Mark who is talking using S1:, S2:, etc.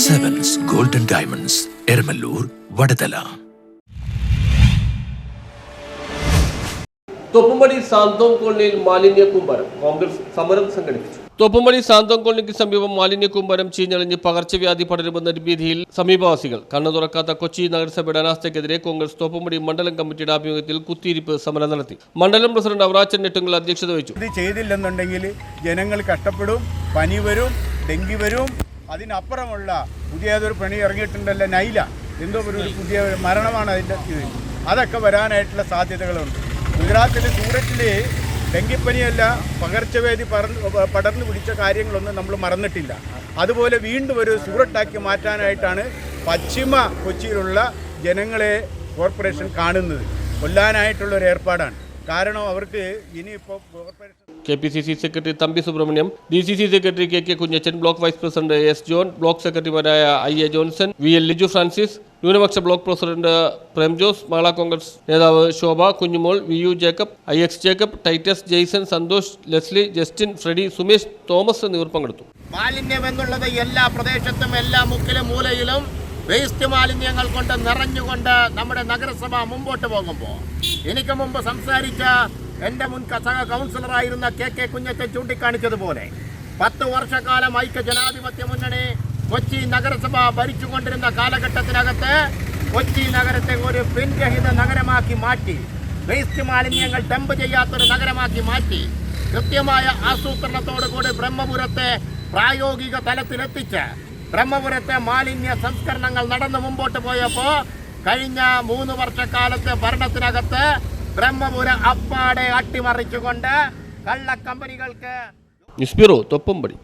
S1: Sevens Golden Diamonds, Ermalur, Vadadala.
S2: Thoppumpady Santhome കോളനിയിൽ മാലിന്യ കൂമ്പാരം കോൺഗ്രസ് സമരം സംഘടിപ്പിച്ചു. തോപ്പുംപടി സാന്തോം കോളനിക്ക് സമീപം മാലിന്യ കൂമ്പാരം ചീഞ്ഞളിഞ്ഞ് പകർച്ചവ്യാധി പടരുമെന്ന ഭീതിയിൽ സമീപവാസികൾ കണ്ണു തുറക്കാത്ത കൊച്ചി നഗരസഭയുടെ അനാസ്ഥയ്ക്കെതിരെ കോൺഗ്രസ് തോപ്പുംപടി മണ്ഡലം കമ്മിറ്റിയുടെ ആഭിമുഖ്യത്തിൽ കുത്തിയിരിപ്പ് സമരം നടത്തി. മണ്ഡലം പ്രസിഡന്റ് അവറാച്ചൻ നെട്ടുങ്കൽ അധ്യക്ഷത വഹിച്ചു.
S3: ഇത് ചെയ്തില്ലെന്നുണ്ടെങ്കിൽ ജനങ്ങൾ കഷ്ടപ്പെടും, പനി വരും, ഡെങ്കി വരും. അതിനപ്പുറമുള്ള പുതിയതൊരു പണി ഇറങ്ങിയിട്ടുണ്ടല്ലോ, നൈല എന്തോ ഒരു പുതിയ മരണമാണ് അതിൻ്റെ ഇത്. അതൊക്കെ വരാനായിട്ടുള്ള സാധ്യതകളുണ്ട്. ഗുജറാത്തിൽ സൂററ്റിൽ ഡെങ്കിപ്പനിയല്ല പകർച്ചവ്യാധി പടർന്നു പിടിച്ച കാര്യങ്ങളൊന്നും നമ്മൾ മറന്നിട്ടില്ല. അതുപോലെ വീണ്ടും ഒരു സൂററ്റാക്കി മാറ്റാനായിട്ടാണ് പശ്ചിമ കൊച്ചിയിലുള്ള ജനങ്ങളെ കോർപ്പറേഷൻ കാണുന്നത്. കൊല്ലാനായിട്ടുള്ളൊരു ഏർപ്പാടാണ്. കാരണം അവർക്ക് ഇനിയിപ്പോൾ
S2: KPCC secretary Thampi Subrahmanyam, DCC secretary KK Kunjachan, block vice president S John, block സെക്രട്ടറിമാരായ IA Johnson, VL Liju Francis, ന്യൂനപക്ഷ block president Prem Jose, Mahila Congress നേതാവ് Shobha, Kunjumol, VU Jacob, IX Jacob, Titus, Jason, Santhosh, Leslie, Justin, Freddy, Sumesh, Thomas എന്നിവർ പങ്കെടുത്തു.
S4: മാലിന്യം എന്നുള്ളത് എല്ലാ പ്രദേശത്തും എല്ലാ മുക്കിലും മൂലയിലും വേസ്റ്റ് മാലിന്യങ്ങൾ കൊണ്ട് നിറഞ്ഞുകൊണ്ട് നമ്മുടെ നഗരസഭ മുമ്പോട്ട് പോകുമ്പോൾ എനിക്ക് മുമ്പ് സംസാരിച്ച എൻ്റെ മുൻ കൗൺസിലറായിരുന്ന KK കുഞ്ഞച്ചൻ ചൂണ്ടിക്കാണിച്ചതുപോലെ 10 വർഷക്കാലം ഐക്യ ജനാധിപത്യ മുന്നണി കൊച്ചി നഗരസഭ ഭരിച്ചുകൊണ്ടിരുന്ന കാലഘട്ടത്തിനകത്ത് കൊച്ചി നഗരത്തെ ഒരു പിൻരഹിത നഗരമാക്കി മാറ്റി, വേസ്റ്റ് മാലിന്യങ്ങൾ ഡംപ് ചെയ്യാത്തൊരു നഗരമാക്കി മാറ്റി, കൃത്യമായ ആസൂത്രണത്തോടുകൂടി ബ്രഹ്മപുരത്തെ പ്രായോഗിക തലത്തിലെത്തിച്ച് ബ്രഹ്മപുരത്തെ മാലിന്യ സംസ്കരണങ്ങൾ നടന്നു മുമ്പോട്ട് പോയപ്പോൾ കഴിഞ്ഞ 3 വർഷക്കാലത്തെ ഭരണത്തിനകത്ത് ബ്രഹ്മപുര അപ്പാടെ അട്ടിമറിച്ചുകൊണ്ട് കള്ളക്കമ്പനികൾക്ക്
S2: ന്യൂസ് ബ്യൂറോ തോപ്പുംപടി.